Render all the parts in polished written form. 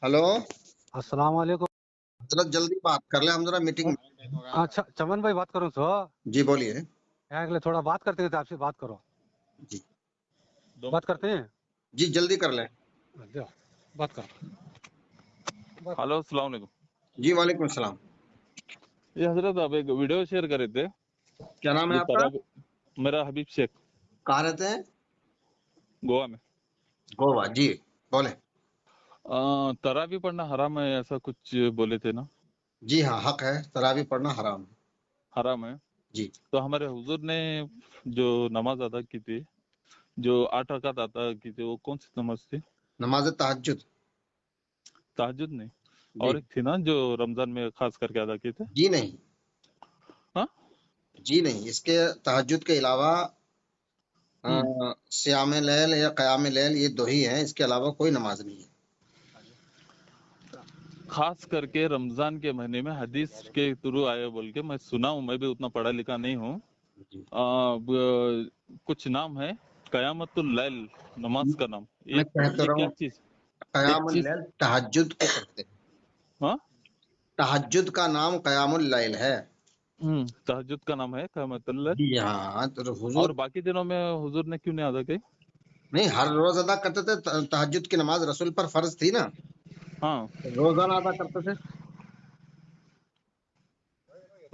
Hello. अस्सलाम वालेकुम। जरा जल्दी बात कर ले, हम जरा मीटिंग में। अच्छा चमन भाई बात करूं सो जी बोलिए। अगले थोड़ा बात करते थे आपसे, बात करो। जी बात करते हैं। जी जल्दी कर ले। जाओ, बात करो। हेलो अस्सलाम वालेकुम। जी वालेकुम सलाम। ये हजरत आप एक वीडियो शेयर कर रहे थे क्या नाम है जो आपका? मेरा हबीब शेख, कहाँ रहते हैं? गोवा में। गोवा। जी बोले। तरावी पढ़ना हराम है ऐसा कुछ बोले थे ना? जी हाँ, हक है, तरावी पढ़ना हराम है। हराम है। जी। तो हमारे हुजूर ने जो नमाज अदा की थी, जो 8 रकात अदा की थी, वो कौन सी नमाज थी? नमाज तहज्जुद। तहज्जुद नहीं, जी। और एक थी ना जो रमजान में खास करके अदा की थे। जी नहीं। हाँ, जी नहीं, इसके तहज्जुद के अलावा सियाम लैल या क़याम लैल ये दो ही हैं, इसके अलावा कोई नमाज नहीं है। खास करके रमजान के महीने में हदीस के थ्रू आए बोल के मैं सुना हूँ, मैं भी उतना पढ़ा लिखा नहीं हूँ। जी। कुछ नाम है कयामतुल लैल, नमाज का नाम। मैं कह तो ये रहा क्या हूँ, चीज? एक क़यामुल चीज। लैल तहज्जुद को करते हैं। हाँ, तहज्जुद का नाम क़यामुल लैल है। तहज्जुद का नाम है कयामतुल लैल। जी हाँ, तो और हुजूर बाकी दिनों में हुजूर ने क्यों नहीं अदा की? नहीं, हर रोज अदा करते थे। तहज्जुद की नमाज रसूल पर फर्ज थी ना, हाँ, रोजाना अदा करते थे।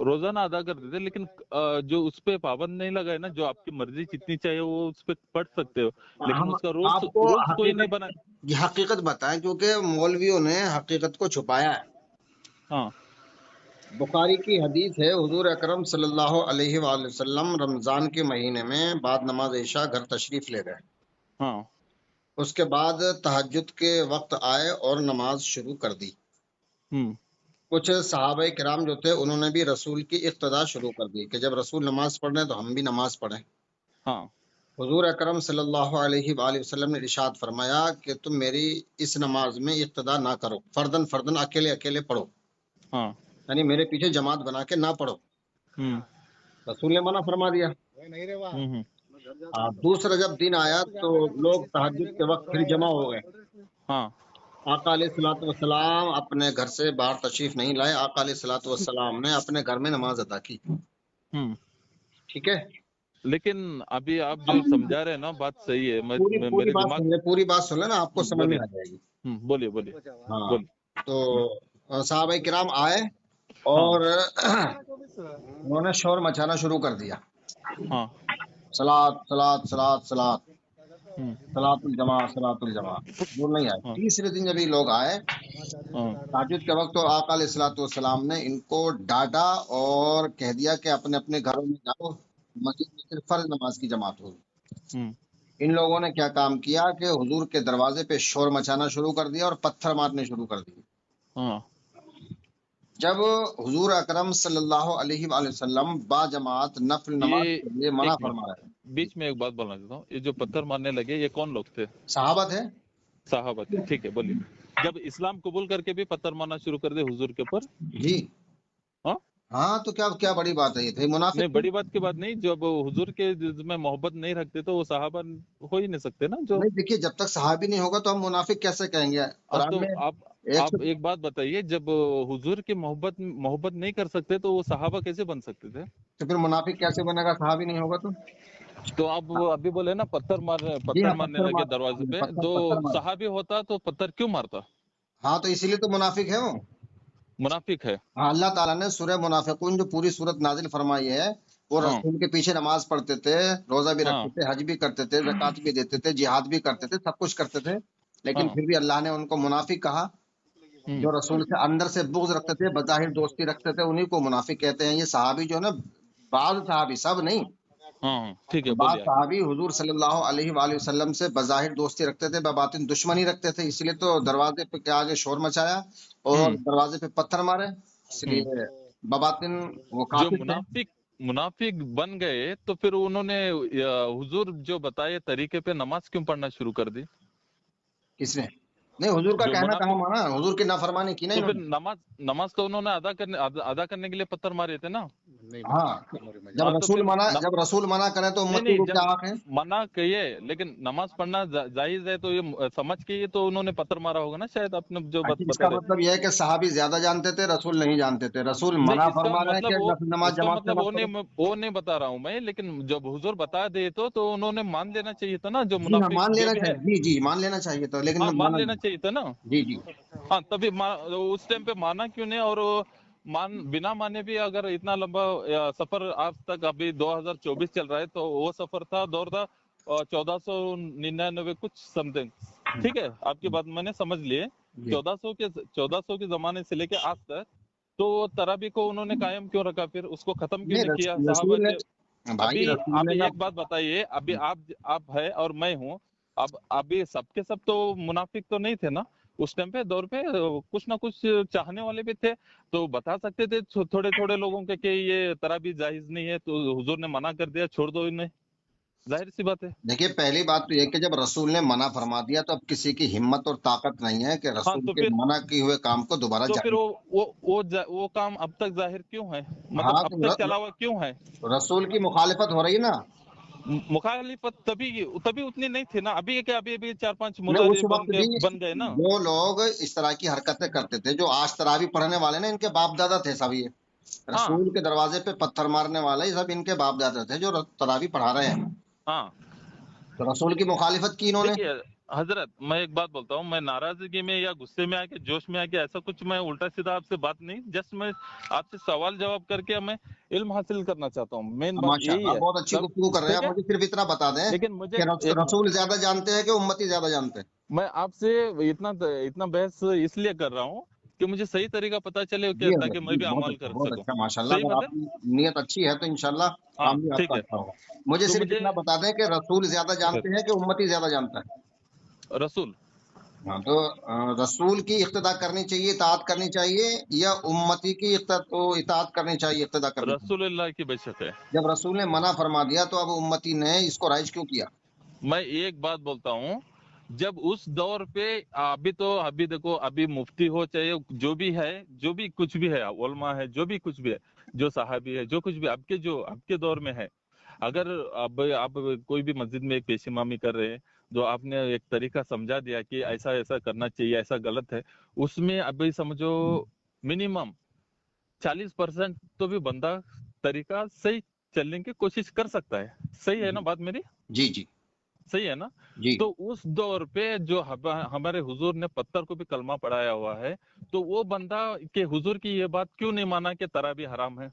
रोजाना अदा करते थे, लेकिन जो उस पे पाबंद नहीं लगा है ना, जो आपकी मर्जी जितनी चाहिए वो उस पे पढ़ सकते हो, लेकिन हम उसका रूल्स आपको रूल्स कोई नहीं हकीकत बना। ये हकीकत बताएं, क्योंकि मौलवियों ने हकीकत को छुपाया है। हाँ, बुखारी की हदीस है, हुजूर अकरम सल्लल्लाहु अलैहि वसल्लम रमजान के महीने में बाद नमाज इशा घर तशरीफ ले गए। हाँ। उसके बाद तहज्जुद के वक्त आए और नमाज शुरू कर दी। हम्म। कुछ सहाबा किराम जो थे उन्होंने भी रसूल की इक्तदा शुरू कर दी कि जब रसूल नमाज पढ़ रहे हैं तो हम भी नमाज पढ़ें। हाँ, हुजूर अकरम सल्लल्लाहु अलैहि वसल्लम ने इरशाद फरमाया कि तुम मेरी इस नमाज में इक्तदा ना करो, फर्दन फर्दन अकेले अकेले पढ़ो, हाँ। यानी मेरे पीछे जमात बना के ना पढ़ो। हम्म। रसूल ने मना फरमा दिया। हम्म। दूसरा जब दिन आया तो लोग तहज्जुद के वक्त फिर जमा हो गए। हाँ। आका अलैहिस्सलातु वस्सलाम अपने घर से बाहर तशरीफ नहीं लाए। आका अलैहिस्सलातु वस्सलाम ने अपने घर में नमाज अदा की। हम्म। ठीक है। लेकिन अभी आप जो अब समझा रहे हैं ना, बात सही है। पूरी पूरी मेरे बात दिमाग। सुन ले, पूरी बात सुन लेना, आपको समझ में बोलिए। आ जाएगी। बोलिए बोलिए। हाँ, बोलिए। तो साहबा किराम आए हाँ। और उन्होंने शोर मचाना शुरू कर दिया। हाँ। सलात सलात सलात सलात, हम्म। सलातुल जमा सलातुल जमा। वो नहीं आए। हाँ। तीसरे दिन जब ये लोग आए हाँ। ताजुद के वक्त, तो आका अलैहिस्सलातु वस्सलाम ने इनको डांटा और कह दिया कि अपने अपने घरों में जाओ, मस्जिद में सिर्फ फर्ज नमाज की जमात होगी। हम्म। इन लोगों ने क्या काम किया कि हुजूर के दरवाजे पे शोर मचाना शुरू कर दिया और पत्थर मारने शुरू कर दिए। हाँ। जब हुजूर अकरम सल्लल्लाहु अलैहि वसल्लम बाजमात नफल ये नमाज के लिए मना एक मिनट, फरमा रहे। बीच में एक बात बोलना चाहता हूँ। ये जो पत्थर मारने लगे, ये कौन लोग थे? सहाबा थे। साहबा थे, ठीक है, बोलिए। जब इस्लाम कबूल करके भी पत्थर मारना शुरू कर दे हुजूर के ऊपर? जी हाँ। हाँ, तो क्या क्या बड़ी बात है, ये थे मुनाफिक नहीं, थे। बड़ी बात की बात नहीं। जब हुजूर के में मोहब्बत नहीं रखते तो वो साहबा हो ही नहीं सकते ना। जो नहीं देखिए, जब तक सहाबी नहीं होगा तो हम मुनाफिक कैसे कहेंगे? अब कुरान तो में एक आप एक बात बताइए, जब हुजूर की मोहब्बत मोहब्बत नहीं कर सकते तो वो सहाबा कैसे बन सकते थे? तो फिर मुनाफिक कैसे बनेगा? सहाबी नहीं होगा तो। तो आप वो अभी बोले ना जी हाँ, पत्थर मारने पत्थर लगे मार, दरवाजे पे, पत्थर तो पत्थर मार। सहाबी होता तो पत्थर क्यों मारता? हाँ, तो इसीलिए तो मुनाफिक है वो। मुनाफिक है। हाँ, अल्लाह ताला ने सूरह मुनाफिकून जो पूरी सूरत नाजिल फरमाई है, वो हाँ। रसूल के पीछे नमाज पढ़ते थे, रोजा भी रखते हाँ। थे, हज भी करते थे, ज़कात भी देते थे, जिहाद भी करते थे, सब कुछ करते थे। लेकिन हाँ। फिर भी अल्लाह ने उनको मुनाफिक कहा। जो रसूल से अंदर से बुग़्ज़ रखते थे, बज़ाहिर दोस्ती रखते थे, उन्हीं को मुनाफिक कहते हैं। ये सहाबी जो है ना, बाद सहाबी, सब नहीं, हाँ, ठीक है, बाद बोलिए आगे। सहाबी हुजूर सल्लल्लाहु अलैहि वसल्लम से बज़ाहिर दोस्ती रखते थे, बबातिन दुश्मनी रखते थे। इसलिए तो दरवाजे पे के आगे शोर मचाया और हम्म। दरवाजे पे पत्थर मारे। हम्म। इसलिए बबातिन वो जो काफिर थे। मुनाफिक बन गए तो फिर उन्होंने हुजूर जो बताए तरीके पे नमाज क्यों पढ़ना शुरू कर दी? किसने? नहीं, हुजूर का जो कहना कहाँ मुनाफिक, माना? हुजूर की नाफरमानी की ना तो फिर इन्होंने। नमाज नमाज तो उन्होंने अदा करने के लिए पत्थर मारे थे ना? नहीं हाँ, जब हाँ, तो रसूल फिर मना न- जब रसूल मना करें तो नहीं उम्मती नहीं, को जब क्या हक है? मना कहिए, लेकिन नमाज पढ़ना जायज है, तो ये समझ के ये तो उन्होंने पत्थर मारा होगा ना, शायद आपने जो अच्छा, बता इसका रहे। मतलब यह है कि सहाबी ज्यादा जानते थे, रसूल नहीं जानते थे। रसूल नहीं, मना इसका फरमा रहे हैं मतलब कि वो नफल नमाज उसका जमात से मतलब मत पढ़ो। वो नहीं बता रहा हूँ मैं, लेकिन जब हुजूर बता दे तो उन्होंने मान लेना चाहिए था ना, जो जी हाँ, मुनाफिक मान जो लेना भी है। चाहिए, जी जी मान लेना चाहिए था, लेकिन हाँ, मान माना लेना नहीं। चाहिए था ना। जी जी। हाँ, तभी उस टाइम पे माना क्यों नहीं, और बिना माने भी अगर इतना लंबा सफर आज तक, अभी 2024 चल रहा है, तो वो सफर था, दौर था 1499 कुछ समथिंग। ठीक है, आपकी बात मैंने समझ लिए। जी 1400 के जमाने से लेके आज तक, तो तराबी को उन्होंने कायम क्यों रखा, फिर उसको खत्म क्यों नहीं, नहीं किया साहबा रसूल ने, के। भाई अभी रसूल आप ने ना। एक बात बताइए, अभी आप है और मैं हूँ। अब अभी सबके सब तो मुनाफिक तो नहीं थे ना उस टाइम पे, दौर पे कुछ ना कुछ चाहने वाले भी थे, तो बता सकते थे थोड़े थोड़े लोगों के कि ये तराबी जायज नहीं है, तो हुजूर ने मना कर दिया, छोड़ दो इन्हें। जाहिर सी बात है। देखिए, पहली बात तो ये कि जब रसूल ने मना फरमा दिया तो अब किसी की हिम्मत और ताकत नहीं है कि हाँ, रसूल तो के फिर मना किए हुए काम को दोबारा जारी। वो काम अब तक जाहिर क्यों है, मतलब हाँ, अब तो तक चला हुआ क्यों है। रसूल की मुखालिफत हो रही ना। मुखालिफत तभी तभी उतनी नहीं थी ना, अभी क्या, अभी 4-5 मैं उस मुजाहिर वक्त भी, बन गए ना। जो लोग इस तरह की हरकतें करते थे, जो आज तरावी पढ़ने वाले ना, इनके बाप दादा थे सब ये। हाँ रसूल के दरवाजे पे पत्थर मारने वाले ये सब इनके बाप दादा थे जो तरावी पढ़ा रहे हैं। हाँ। तो रसूल की मुखालिफत की इन्होंने। देखिए हजरत, मैं एक बात बोलता हूँ, मैं नाराजगी में या गुस्से में आके, जोश में आके ऐसा कुछ मैं उल्टा सीधा आपसे बात नहीं, जस्ट मैं आपसे सवाल जवाब करके मैं इल्म हासिल करना चाहता हूँ, मेन बात यही माशाल्लाह, है बहुत अच्छी सब। गुफ्तगू कर रहे हैं ठीक आप। है, मुझे सिर्फ इतना बता दें लेकिन मुझे कि एक मिनट, रसूल ज्यादा जानते हैं कि उम्मती ज्यादा जानते हैं? मैं आपसे इतना इतना बहस इसलिए कर रहा हूँ कि मुझे सही तरीका पता चले, जी हजरत, ताकि मैं जी भी बहुत अमल अच्छा, कर बहुत सकूं। अच्छा, माशाल्लाह। सही अगर बात है। आपकी नीयत अच्छी है तो इंशाल्लाह हाँ, काम भी ठीक आपका है। अच्छा होगा। मुझे तो सिर्फ मुझे इतना बता दें कि रसूल ज्यादा जानते हैं कि उम्मती ज्यादा जानता है? रसूल हाँ, तो रसूल की इक्तदा करनी चाहिए, इताअत करनी चाहिए, या उम्मती की इताअत करनी चाहिए, इक्तदा करनी चाहिए? रसूलुल्लाह की बेशक है। जब रसूल ने मना फरमा दिया तो अब उम्मती ने इसको राइज क्यों किया? मैं एक बात बोलता हूँ, जब उस दौर पे, अभी देखो, अभी मुफ्ती हो चाहे जो भी है, जो भी कुछ भी है, उलमा है, जो भी कुछ भी है, जो साहबी है, जो कुछ भी आपके दौर में है, अगर अब आप कोई भी मस्जिद में एक पेश इमामी कर रहे हैं, जो आपने एक तरीका समझा दिया कि ऐसा ऐसा करना चाहिए, ऐसा गलत है, उसमें अभी समझो मिनिमम 40% तो भी बंदा तरीका सही चलने की कोशिश कर सकता है। सही है ना बात मेरी? जी जी सही है ना? जी। तो उस दौर पे जो हमारे हुजूर ने पत्थर को भी कलमा पढ़ाया हुआ है, तो वो बंदा के हुजूर की ये बात क्यों नहीं माना कि तराबी हराम है।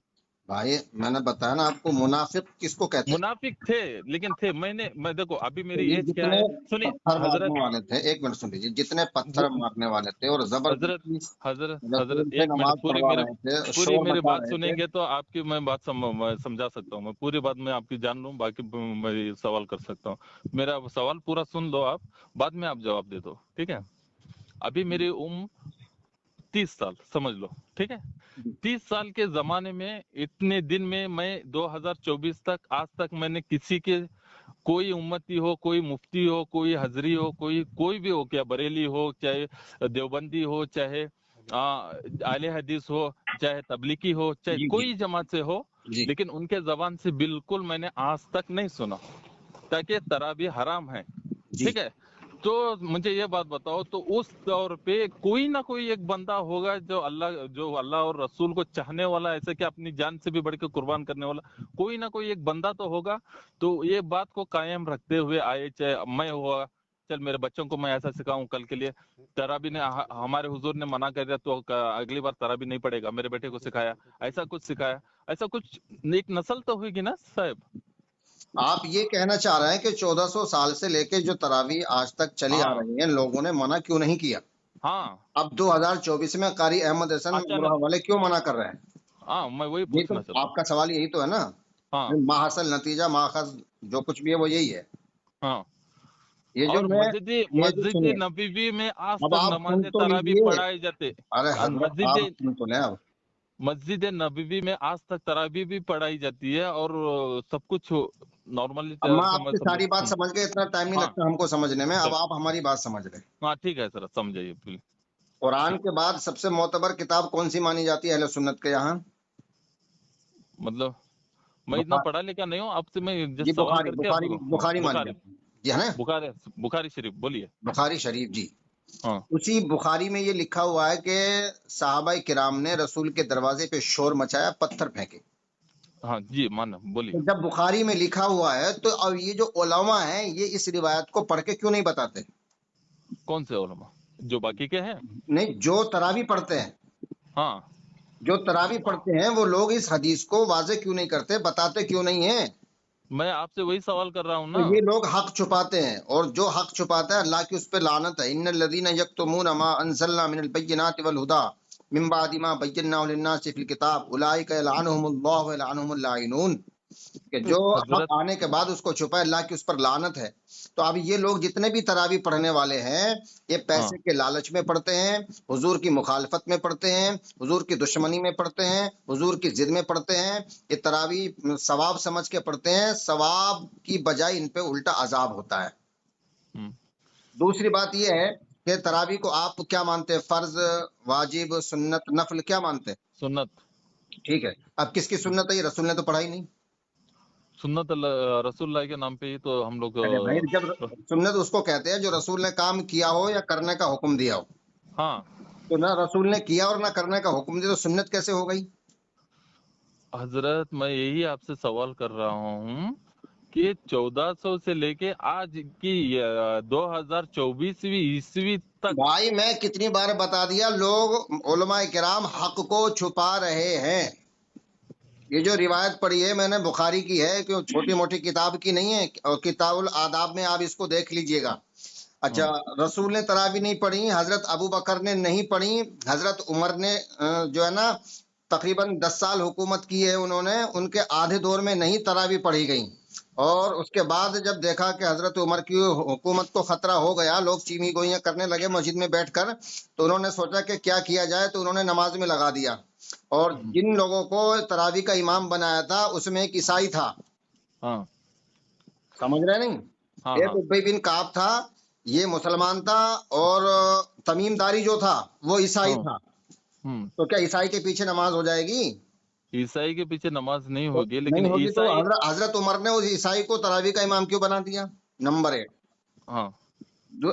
भाई, मैंने बताया ना आपको, मुनाफिक किसको कहते हैं? मुनाफिक थे, लेकिन थे, मैं देखो अभी तो मेरी ये एज क्या जितने है, सुनिए पत्थर हजरत। मारने वाले थे, एक मिनट सुन लीजिए, जितने पत्थर वो- मारने वाले थे और हजरत जबरदस्ती रसूल हजरत से एक मिनट, नमाज पढ़वा रहे थे, पूरी शोर मेरी मचा बात रहे थे। सुनेंगे तो आपकी मैं बात मैं समझा सकता हूँ, मैं पूरी बात मैं आपकी जान लूँ, बाकी मैं सवाल कर सकता हूँ। मेरा सवाल पूरा सुन लो आप, बाद में आप जवाब दे दो, ठीक है। अभी मेरी उम्र 30 साल समझ लो, ठीक है। 30 साल के जमाने में, इतने दिन में, मैं 2024 तक, आज तक मैंने किसी के, कोई उम्मती हो, कोई मुफ्ती हो, कोई हजरी हो, कोई भी हो, क्या बरेली हो, चाहे देवबंदी हो, चाहे आले हदीस हो, चाहे तबलीगी हो, चाहे जी जी कोई जमात से हो, जी लेकिन उनके जबान से बिल्कुल मैंने आज तक नहीं सुना ताकि तराबी हराम है। जी। ठीक है, तो मुझे ये बात बताओ, तो उस दौर पे कोई ना कोई एक बंदा होगा जो अल्लाह और रसूल को चाहने वाला, ऐसे कि अपनी जान से भी बढ़ के कुर्बान करने वाला, कोई ना कोई एक बंदा तो होगा। तो ये बात को कायम रखते हुए आए, चाहे मैं हुआ, चल मेरे बच्चों को मैं ऐसा सिखाऊं कल के लिए, तराबी ने हमारे हुजूर ने मना कर दिया, तो अगली बार तराबी नहीं पड़ेगा, मेरे बेटे को सिखाया, ऐसा कुछ सिखाया, ऐसा कुछ, एक नस्ल तो होगी ना साहब। आप ये कहना चाह रहे हैं कि 1400 साल से लेके जो तरावी आज तक चली आ हाँ रही है, लोगों ने मना क्यों नहीं किया? हाँ। अब 2024 में कारी अहमद हसन अचानक, अमरोहा वाले क्यों मना कर रहे हैं? हाँ, मैं वही ये तो पूछना चाहता हूँ। आपका सवाल यही तो है ना? हाँ माहसल नतीजा माखज जो कुछ भी है वो यही है। हाँ। ये जो और मैं ये जो मस्जिद सुनिए, नबवी में आज अब तक आप सुन नमाज तो तरावी लीजिए। पढ़ाई जाते। अरे हजरत, आप मस्जिद सुन तो लें अब। मस्जिद नबवी में आज तक तरावी भी पढ़ाई जाती है, और सब कुछ नॉर्मली अब मैं समझ आपकी सारी बात समझ गए, इतना टाइम नहीं हाँ लगता हमको समझने में। अब चल, आप हमारी बात समझ रहे। हाँ ठीक है सर, समझाइए प्लीज। कुरान के बाद सबसे मोतबर किताब कौन सी मानी जाती है अहले सुन्नत के यहाँ? मतलब मैं इतना पढ़ा लिखा नहीं हूँ, आपसे मैं जी जस्ट सवाल बुखारी करके बुखारी आपको। बुखारी मान बुखारी, लिया जी है ना, बुखारी, बुखारी शरीफ बोलिए। बुखारी शरीफ जी। हाँ उसी बुखारी में ये लिखा हुआ है कि सहाबाए किराम ने रसूल के दरवाजे पे शोर मचाया, पत्थर फेंके। हाँ जी, माना बोलिए। तो जब बुखारी में लिखा हुआ है तो अब ये जो उलमा हैं ये इस रिवायत को पढ़ के क्यों नहीं बताते? कौन से उलमा? जो बाकी के हैं? नहीं, जो तरावी पढ़ते हैं, हाँ, जो तरावी पढ़ते हैं वो लोग इस हदीस को वाजे क्यों नहीं करते, बताते क्यों नहीं है? मैं आपसे वही सवाल कर रहा हूँ तो ना। ये लोग हक छुपाते हैं, और जो हक छुपाता है अल्लाह की उस पर लानत है। इन्नल्लज़ीना यक्तुमूना मा अंज़लना मिनल बय्यिनाति वल हुदा मिन बादि मा बय्यनाहु लिन्नासि फिल किताब उलाइका यलअनुहुमुल्लाहु व यलअनुहुमुल लाइनून, कि जो हक हजरत, आने के बाद उसको छुपाए, अल्लाह की उस पर लानत है। तो अब ये लोग जितने भी तरावी पढ़ने वाले हैं ये पैसे हाँ के लालच में पढ़ते हैं, हुजूर की मुखालफत में पढ़ते हैं, हुजूर की दुश्मनी में पढ़ते हैं, हुजूर की जिद में पढ़ते हैं। ये तरावी सवाब समझ के पढ़ते हैं, सवाब की बजाय इन पे उल्टा अजाब होता है। हम्म, दूसरी बात ये है कि तरावी को आप क्या मानते हैं, फर्ज, वाजिब, सुन्नत, नफल क्या मानते हैं? सुन्नत। ठीक है, अब किसकी सुन्नत है? ये रसूल ने तो पढ़ाई नहीं। सुन्नत रसूलुल्लाह के नाम पे ही तो हम लोग अरे भाई, जब सुन्नत उसको कहते हैं जो रसूल ने काम किया हो या करने का हुक्म दिया हो। हाँ तो ना रसूल ने किया और ना करने का हुक्म दिया, तो सुन्नत कैसे हो गई? हजरत, मैं यही आपसे सवाल कर रहा हूँ कि 1400 से लेके आज की 2024वीं ईस्वी तक। भाई मैं कितनी बार बता दिया, लोग उलमाए किराम हक को छुपा रहे हैं। ये जो रिवायत पढ़ी है मैंने बुखारी की है, कि छोटी मोटी किताब की नहीं है, और किताबुल आदाब में आप इसको देख लीजिएगा। अच्छा, रसूल ने तरावी नहीं पढ़ी, हजरत अबू बकर ने नहीं पढ़ी, हजरत उमर ने जो है ना तकरीबन 10 साल हुकूमत की है उन्होंने, उनके आधे दौर में नहीं तरावी पढ़ी गई। और उसके बाद जब देखा कि हजरत उमर की हुकूमत को खतरा हो गया, लोग चीमी गोइयां करने लगे मस्जिद में बैठकर, तो उन्होंने सोचा कि क्या किया जाए, तो उन्होंने नमाज में लगा दिया। और जिन लोगों को तरावी का इमाम बनाया था उसमें एक ईसाई था। हाँ समझ रहे नहीं? हाँ एक हाँ उबई बिन काब था, ये मुसलमान था, और तमीमदारी जो था वो ईसाई हाँ। था। तो क्या ईसाई के पीछे नमाज हो जाएगी? ईसाई के पीछे नमाज नहीं तो होगी, नहीं लेकिन होगी। तो ईसाई। हजरत उमर ने उस ईसाई को तरावी का इमाम क्यों बना दिया? नंबर एक। हाँ जो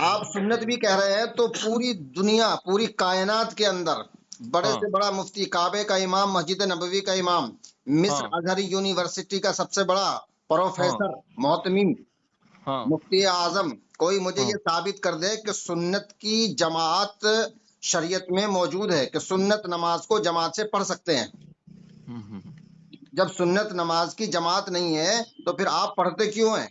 आप सुन्नत भी कह रहे हैं, तो पूरी दुनिया, पूरी कायनात के अंदर बड़े हाँ से बड़ा मुफ्ती, काबे का इमाम, मस्जिद नबवी का इमाम, मिस्र हाँ अजहरी यूनिवर्सिटी का सबसे बड़ा हाँ प्रोफेसर, मोहतमीम, हाँ मुफ्ती आजम, कोई मुझे ये हाँ। साबित कर दे कि सुन्नत की जमात शरीयत में मौजूद है, कि सुन्नत नमाज को जमात से पढ़ सकते हैं। हम्म। जब सुन्नत नमाज की जमात नहीं है तो फिर आप पढ़ते क्यों हैं?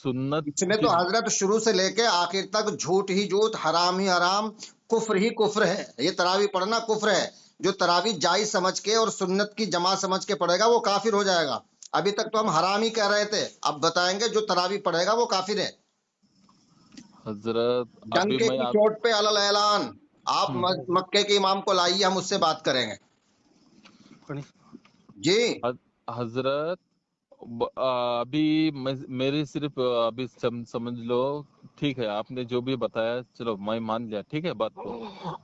सुन्नत इसमें की। तो हजरत शुरू से लेके आखिर तक झूठ ही झूठ, हराम ही हराम, कुफ्र ही कुफ्र है। ये तरावी पढ़ना कुफ्र है। जो तरावी जायज समझ के और सुन्नत की जमात समझ के पढ़ेगा वो काफिर हो जाएगा। अभी तक तो हम हराम ही कह रहे थे, अब बताएंगे जो तरावी पढ़ेगा वो काफिर है। हजरत अभी डंके मैं की आप। चोट पे अलल ऐलान, आप मक्के के इमाम को लाइए, हम उससे बात करेंगे जी। हजरत अभी मेरी सिर्फ अभी समझ लो। ठीक है, आपने जो भी बताया चलो मैं मान लिया, ठीक है बात को।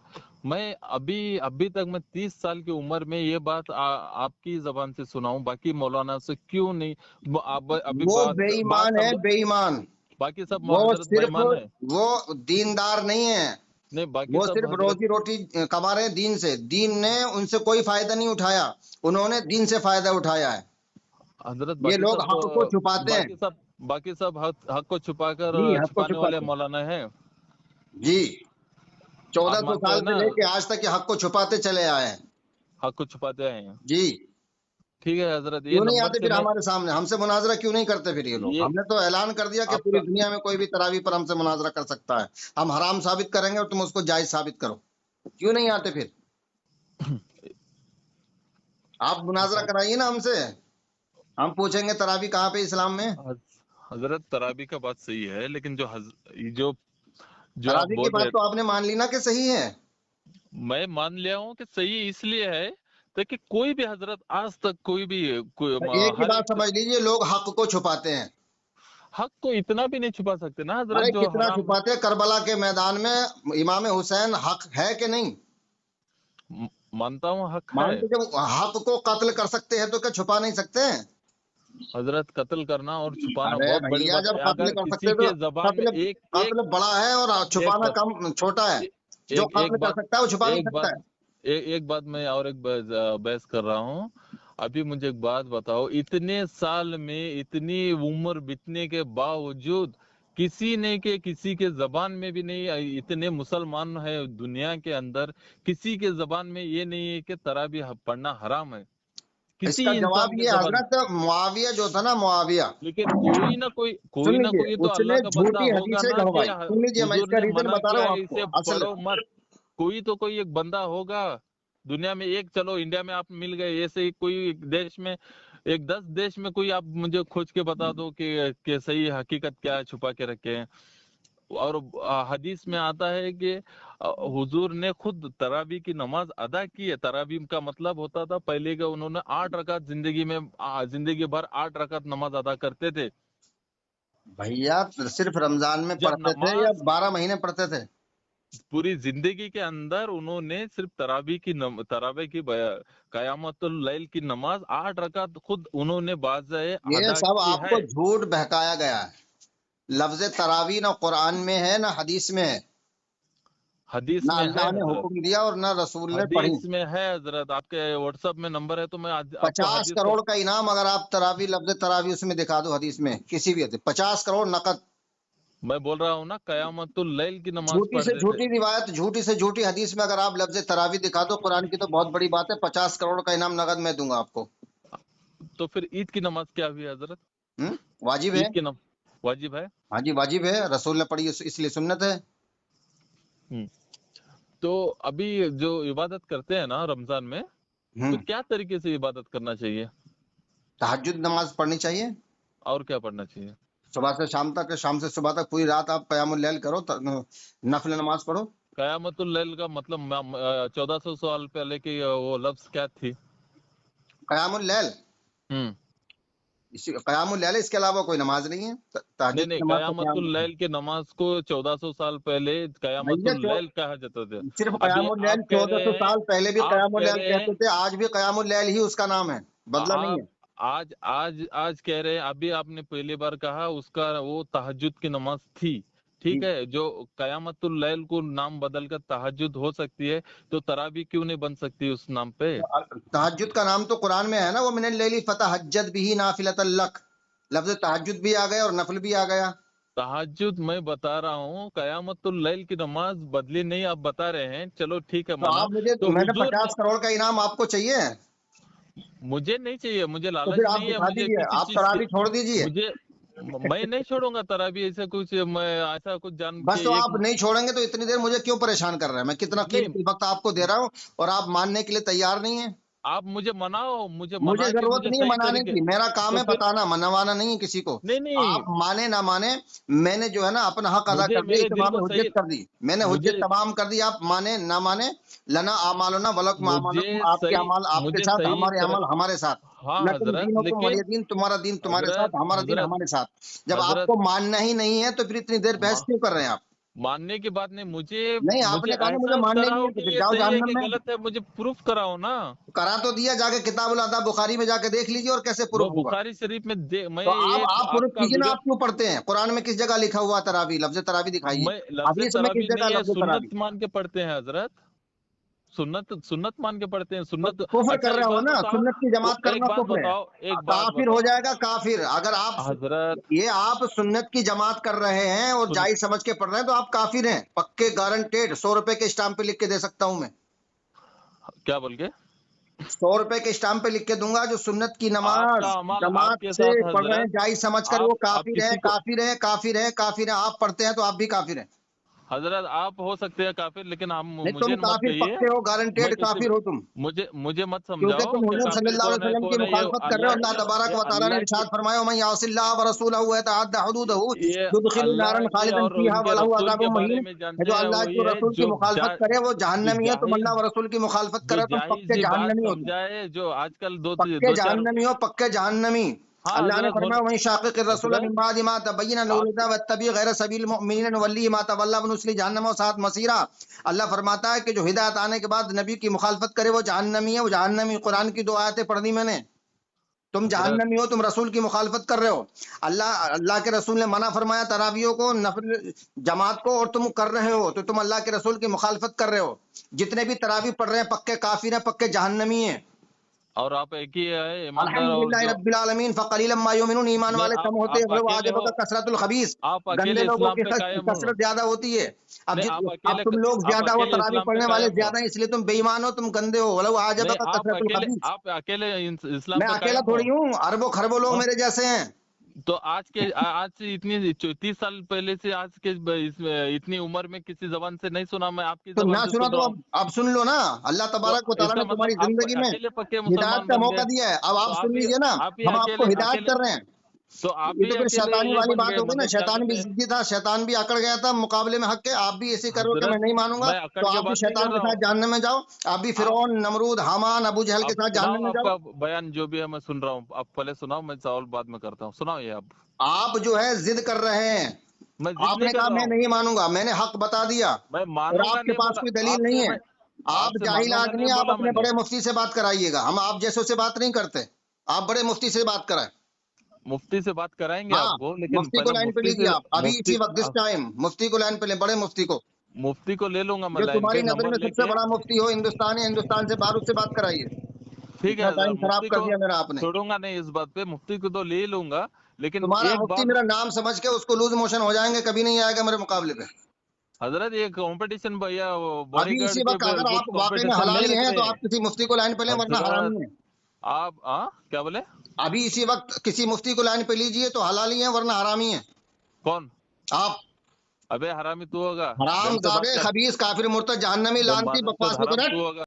मैं अभी तक मैं 30 साल की उम्र में ये बात आपकी जबान से सुनाऊं, बाकी मौलाना से क्यों नहीं? अभी वो बात बेईमान है, समझो। बेईमान। बाकी सब वो हजरत सिर्फ, बेईमान है। वो दीनदार नहीं है, नहीं, बाकी वो सब सिर्फ हजरत। रोजी रोटी कमा रहे हैं दीन से। दीन ने उनसे कोई फायदा नहीं उठाया, उन्होंने दीन से फायदा उठाया है। हजरत ये लोग हक को छुपाते हैं बाकी सब हक को छुपाकर जी, हक को छुपाने वाले छुपाते हैं मौलाना हैं। जी। आप 1400 मानते साल हैं से ना? लेके आज तक ये हक को छुपाते चले आए हैं हक को छुपाते हैं। जी। ठीक है हजरत, ये क्यों नहीं नंबर आते से फिर मैं हमारे सामने, हमसे मुनाजरा क्यों नहीं करते फिर ये लोग? ये हमने तो ऐलान कर दिया कि पूरी आपका दुनिया में कोई भी तरावी पर हमसे मुनाजरा कर सकता है। हम हराम साबित करेंगे और तुम उसको जायज साबित करो। क्यों नहीं आते फिर? आप मुनाजरा कराइए ना हमसे, हम पूछेंगे तरावी कहाँ पे इस्लाम में। हजरत तराबी का बात सही है, लेकिन जो जो आप तरावी की बोल बात रहे। तो आपने मान ली ना कि सही है। मैं मान लिया हूँ कि सही इसलिए है ताकि कोई भी हजरत आज तक एक ही हर बात एक समझ लीजिए, लोग हक को छुपाते हैं। हक को इतना भी नहीं छुपा सकते ना हजरत, अरे जो कितना हराम। छुपाते हैं। करबला के मैदान में इमाम हुसैन हक है कि नहीं? मानता हूँ हक है। मानते जब हक को कत्ल कर सकते हैं तो क्या छुपा नहीं सकते हैं? हजरत, कत्ल करना और छुपाना अरे बहुत बड़ी भैया बात जब है। कत्ल अगर कर सकते किसी हैं तो के जबान में कत्ल एक एक कत्ल बड़ा है और एक छुपाना बात कम छोटा है। जो एक कत्ल एक कर बात सकता है वो छुपा नहीं एक सकता बात है। एक बात मैं और एक बहस कर रहा हूँ। अभी मुझे एक बात बताओ, इतने साल में इतनी उम्र बीतने के बावजूद किसी ने के किसी के जबान में भी नहीं, इतने मुसलमान है दुनिया के अंदर, किसी के जबान में ये नहीं है कि तराबी पढ़ना हराम है, किसी इसका जवाब इंसान के ये जबान में। हजरत मुआविया जो था ना, मुआविया, लेकिन कोई सुन ना लीजिए, कोई तो उसने अल्लाह का बंदा झूठी होगा हदीसें ना कि गढ़वाई। सुन लीजिए, मैं हुजूर इसका ने रीजन मना बता रहा किया हूँ है आपको। इसे असल पढ़ो मत। कोई एक बंदा होगा दुनिया में, एक चलो इंडिया में आप मिल गए, ऐसे ही कोई एक देश में, एक 10 देश में कोई आप मुझे खोज के बता दो कि सही हकीकत क्या है छुपा के रखे हैं। और हदीस में आता है कि हुजूर ने खुद तरावी की नमाज अदा की है। तरावी का मतलब होता था पहले के, उन्होंने 8 रकात जिंदगी में, जिंदगी भर 8 रकात नमाज अदा करते थे। भैया सिर्फ रमजान में जब पढ़ते थे या नमाज 12 महीने पढ़ते थे? पूरी जिंदगी के अंदर उन्होंने सिर्फ तरावी की कयामतुल लैल की नमाज 8 रकात खुद उन्होंने बाज़े ये अदा सब की है। आपको झूठ बहकाया गया है। लफ्ज तरावी ना कुरान में है ना हदीस में है। हदीस ना में है अल्लाह ने हजरत, हुक्म दिया और ना रसूल ने पढ़ी। हदीस में है हजरत। आपके व्हाट्सएप में नंबर है तो मैं आपको 50 हदीस का, करोड़ का इनाम अगर आप तरावी, लफ्ज तरावी उसमें दिखा दो हदीस में, किसी भी हदीस, 50 करोड़ नकद। मैं बोल रहा हूँ ना कयामतुल लैल की नमाज झूठी से पढ़ते थे। झूठी रिवायत, झूठी से झूठी हदीस में अगर आप लफ्ज तरावी दिखा दो कुरान की, तो बहुत बड़ी बात है। 50 करोड़ का इनाम नगद मैं दूंगा आपको। तो फिर ईद की नमाज क्या हुई हजरत? वाजिब है। ईद की नमाज वाजिब है। हाँ जी, वाजिब है, रसूल ने पढ़ी इसलिए सुन्नत है। हम्म। तो अभी जो इबादत करते हैं ना रमजान में, तो हम्म क्या तरीके से इबादत करना चाहिए तहज्जुद नमाज पढ़नी चाहिए। और क्या पढ़ना चाहिए? सुबह से शाम तक, शाम से सुबह तक पूरी रात आप क़यामुल लैल करो, नफल नमाज पढ़ो। कयामतुल लैल का मतलब 1400 साल पहले की वो लफ्ज क्या थी? क़यामुल लैल, हम्म। इसी क़यामुल लैल, इसके अलावा कोई नमाज नहीं है। नहीं तहज्जुद नहीं, की नमाज का क़याम। कयामतुल लैल के नमाज को 1400 साल पहले भैया कयामतुल लैल कहा जाता था। सिर्फ अभी क़यामुल लैल आप कह 1400 रहे हैं, साल पहले भी आप क़यामुल कह लैल रहे हैं, कहते थे, आज भी क़यामुल लैल ही उसका नाम है, बदला नहीं आप है। आज कह रहे हैं, अभी आपने पहली बार कहा उसका वो तहज्जुद की नमाज थी। ठीक जी, है, जो कयामतुल लैल को नाम बदलकर तहज्जुद हो सकती है, तो तरावी क्यों नहीं बन सकती उस नाम पे? तहज्जुद का नाम तो कुरान में है ना, वो मिनल लैली फतहज्जद बिही नाफिलतल लक। लफ्ज तहज्जुद भी आ गया और नफल भी आ गया। तहज्जुद मैं बता रहा हूँ, कयामतुल लैल की नमाज बदली नहीं आप बता रहे हैं, चलो ठीक है तो माना। आप मुझे, तो मैंने हुजूर ने, 50 करोड़ का इनाम आपको चाहिए? मुझे नहीं चाहिए, मुझे तो फिर लालच आप नहीं है दिखा मुझे दीजिए, किसी आप चीज की। तरावी छोड़ दीजिए। मुझे मैं नहीं छोड़ूंगा तरावी, ऐसा कुछ मैं ऐसा कुछ जान बस के तो एक, आप नहीं छोड़ेंगे तो इतनी देर मुझे क्यों परेशान कर रहे हैं? मैं कितना नहीं, कीमती वक्त आपको दे रहा हूँ और आप मानने के लिए तैयार नहीं है। आप मुझे मनाओ, मुझे मुझे मना के जरूरत मुझे नहीं है सही मनाने तरीके। की, मेरा काम तो है फिर, बताना, मनवाना नहीं है किसी को। नहीं नहीं, आप माने ना माने, मैंने जो है ना अपना हक अदा मुझे कर दिया, मेरे दिल इतमाम को हुज्जत सही, कर दी, मैंने हुज्जत मुझे तमाम कर दी। आप माने ना माने, लना आमालुना वलकुम मुझे आमालुकुम, आपके सही अमाल आपके मुझे साथ, सही हमारे तरह, अमल हमारे साथ। हाँ लकुम हजरत, दीनुकुम लेकिन वलिय दीन, तुम्हारा दीन तुम्हारे हजरत साथ, हमारा दीन हजरत हमारे साथ। जब हजरत आपको मानना ही नहीं है तो फिर इतनी देर बहस क्यों कर रहे हैं आप? मानने की बात नहीं, मुझे नहीं, मुझे आपने कहा ना मुझे ऐसा मानने नहीं कराओ है, तो कि फिर ये जाओ सही है जहन्नम कि में। गलत है, मुझे प्रूफ कराओ ना। करा तो दिया, जाके किताबुल अदब बुखारी में जाके देख लीजिए, और कैसे वो प्रूफ होगा? बुखारी शरीफ में मैं तो ये आप प्रूफ आपका कीजिए ना, वीडियो, आप क्यों पढ़ते हैं? कुरान में किस जगह लिखा हुआ तरावी, लफ्ज तरावी दिखाइए। मैं लफ्ज हदीस में किस तराबी जगह नहीं है, लफ्ज तरावी? सुन्नत मान के पढ़ते हैं हजरत, सुन्नत सुन्नत मान के पढ़ते हैं, तो सुन्नत। कुफर अच्छा कर रहे एक हो बात ना, बताओ, सुन्नत की जमात एक करना बात कुफर है। बताओ, एक बात काफिर हो बताओ जाएगा, काफिर। अगर आप हजरत, ये आप सुन्नत की जमात कर रहे हैं और सुन, जायज समझ के पढ़ रहे हैं तो आप काफिर हैं, पक्के, गारंटेड। 100 रुपए के स्टाम्प पे लिख के दे सकता हूं मैं। क्या बोल के? 100 रुपए के स्टाम्प पे लिख के दूंगा, जो सुन्नत की आपका नमाज अमल जमात आपके से साथ पढ़ रहे हैं हजरत, जायज समझ कर, वो आप काफिर है, किसी को, काफिर है, काफिर है, काफिर है। आप पढ़ते हैं तो आप भी काफिर हैं। हजरत आप हो सकते हैं काफिर, लेकिन आप नहीं, तुम मुझे मत काफिर कहिए। पक्के हो, मैं गारंटेड किसी काफिर हो तुम। मुझे मत क्योंकि समझाओ तुम कि हुजूर काफिर सल्लल्लाहु अलैहि कौन है वसल्लम की कौन है। मुखालफत कर रहे हो। अल्लाह तबारक ये व तआला ने अल्लाह की, इरशाद फरमाया, मन यअसिल्लाह व रसूलहु व यतअद्दा हुदूदहु ये युदखिलहु अल्लाह नारन के खालिदन और फीहा व उनके लहु रसूल के अज़ाबुम बारे महीन। में जानते जो हैं, अल्लाह वही के है रसूल की मुखालफत करे वो जो जहन्नमी है। तुम जाहिज, अल्लाह व रसूल की मुखालफत जो करे तुम जाहिज पक्के ही बात जहन्नमी हो तुम। समझाए, जो आजकल पक्के दो चार, जहन्नमी हो, पक्के जहन्नमी। हाँ اللہ نے हजरत बोल فرمایا وَمَن يُشَاقِقِ الرَّسُولَ हजरत مِن بَعْدِ مَا تَبَيَّنَ لَهُ الْهُدَى وَيَتَّبِعْ غَيْرَ سَبِيلِ الْمُؤْمِنِينَ نُوَلِّهِ مَا تَوَلَّىٰ وَنُصْلِهِ جَهَنَّمَ وَسَاءَتْ مَصِيرًا۔ اللہ فرماتا ہے کہ جو ہدایت آنے کے بعد نبی کی مخالفت کرے وہ جہنمی ہے، وہ جہنمی۔ قرآن کی 2 آیتیں پڑھ دی میں نے، تم हजरत جہنمی ہو، تم رسول کی مخالفت کر رہے ہو۔ اللہ کے رسول نے منع فرمایا تراویحوں کو، نفل جماعت کو، اور تم کر رہے ہو تو تم اللہ کے رسول کی مخالفت کر رہے ہو۔ جتنے بھی تراویح پڑھ رہے ہیں پکے کافر ہیں، پکے جہنمی ہیں۔ اور آپ ایک ہی ہے ایماندار اور الحمدللہ جو رب العالمین فقلیلا ما یؤمنون۔ ایمان میں والے کم ہوتے آپ ہیں، اکیلے ہو، وعجبک کثرت الخبیث، آپ گندے اکیلے لوگوں اسلام کی پہ قائم ہو، کثرت زیادہ ہوتی ہے۔ نہیں اب تم لوگ آپ زیادہ ہو، اکیلے تراویح اسلام پہ پڑھنے والے قائم ہو، زیادہ ہیں، اس لیے تم بے ایمان ہو، تم گندے ہو۔ ولو نہیں عجبک کثرت الخبیث۔ آپ اکیلے اسلام میں پہ اکیلا قائم ہو۔ تھوڑی ہوں، اربوں خربوں لوگ ہاں؟ میرے جیسے ہیں۔ تو آج سے اتنی 30 سال پہلے سے آج کے اتنی عمر میں کسی زبان سے نہیں سنا، میں آپ کی تو نہ زبان سے سنا سن تو رہا ہوں۔ اب سن لو نا۔ اللہ تو تبارک و تعالیٰ اس کا نے مطلب تمہاری آپ زندگی میں اکیلے پکے ہدایت مسلمان کا بن گئے، موقع دیا ہے، اب تو آپ سن لیجئے نا، آپ ہی ہم آپ کو ہدایت اکیلے کر رہے ہیں۔ تو آپ یہ بھی تو پھر اکیلے شیطانی یہ والی بن بات گئے، ہو گئی نا، مطلب کیا شیطان بھی کہتے ہیں ضدی تھا، شیطان بھی اکڑ گیا تھا مقابلے میں حق کے۔ آپ بھی ایسے کرو کہ میں حضرت، نہیں مانوں گا، میں اکڑ تو کے آپ بھی بات نہیں شیطان کر کے رہا ہوں۔ ساتھ جہنم میں جاؤ۔ آپ بھی آپ فرعون، نمرود، حامان، ابو جہل کے آپ ساتھ سناؤ، جہنم میں آپ جاؤ۔ کا بیان جو بھی ہے میں سن رہا ہوں، آپ پہلے سناؤ، میں سوال بعد میں کرتا ہوں، سناؤ یہ آپ۔ آپ جو ہے ضد کر رہے ہیں۔ میں ضد آپ نہیں نے کر کہا رہا میں ہوں، نہیں مانوں گا، میں نے حق بتا دیا، میں اور مانوں گا آپ کے نہیں پاس بولا کوئی دلیل آپ نہیں سے، ہے۔ میں آپ آپ سے جاہل مانوں گا آدمی نہیں ہیں، آپ بولا اپنے میں نے۔ بڑے مفتی سے بات کرائیے گا، ہم آپ جیسوں سے بات نہیں کرتے۔ آپ بڑے مفتی سے بات کرائیں۔ مفتی سے بات کرائیں گے ہاں، آپ کو، لیکن مفتی کو پہلے لائن پہ مفتی لیجیے، سے آپ ابھی اسی وقت دس ٹائم مفتی کو لائن پہ لیں، بڑے مفتی کو، مفتی کو لے لوں گا میں جو لائن تمہاری پہ، نظر نمبر میں لے سب سے کے۔ بڑا مفتی ہو ہندوستان ہے، ہندوستان سے باہر، اس سے بات کرائیے۔ ٹھیک اتنا ہے، ٹائم خراب مفتی کر کو دیا میرا آپ نے۔ چھوڑوں گا نہیں اس بات پہ، مفتی کو تو لے لوں گا، لیکن تمہارا ایک مفتی بات میرا نام سمجھ کے اس کو لوز موشن ہو جائیں گے، کبھی نہیں آئے گا میرے مقابلے پہ۔ حضرت یہ کمپٹیشن بھیا باڈی ابھی گارڈ اسی کے وقت اگر آپ کچھ واقعی میں کمپٹیشن نہیں حلالی رکھ ہیں تو رہے آپ کسی مفتی کو لائن پہ لیں، ورنہ حضرت۔ حرامی ہیں۔ آپ کیا بولے؟ ابھی اسی وقت کسی مفتی کو لائن پہ لیجئے تو حلالی ہیں، ورنہ حرامی ہیں کون؟ آپ۔ ابے حرامی تو ہوگا، حرام ڈھنگ سے بات زادے، کر، خبیث، کافر، مرتد، جہنمی، جب لعنتی، مادر چود بکواس حرام نکو۔ تو ہوگا۔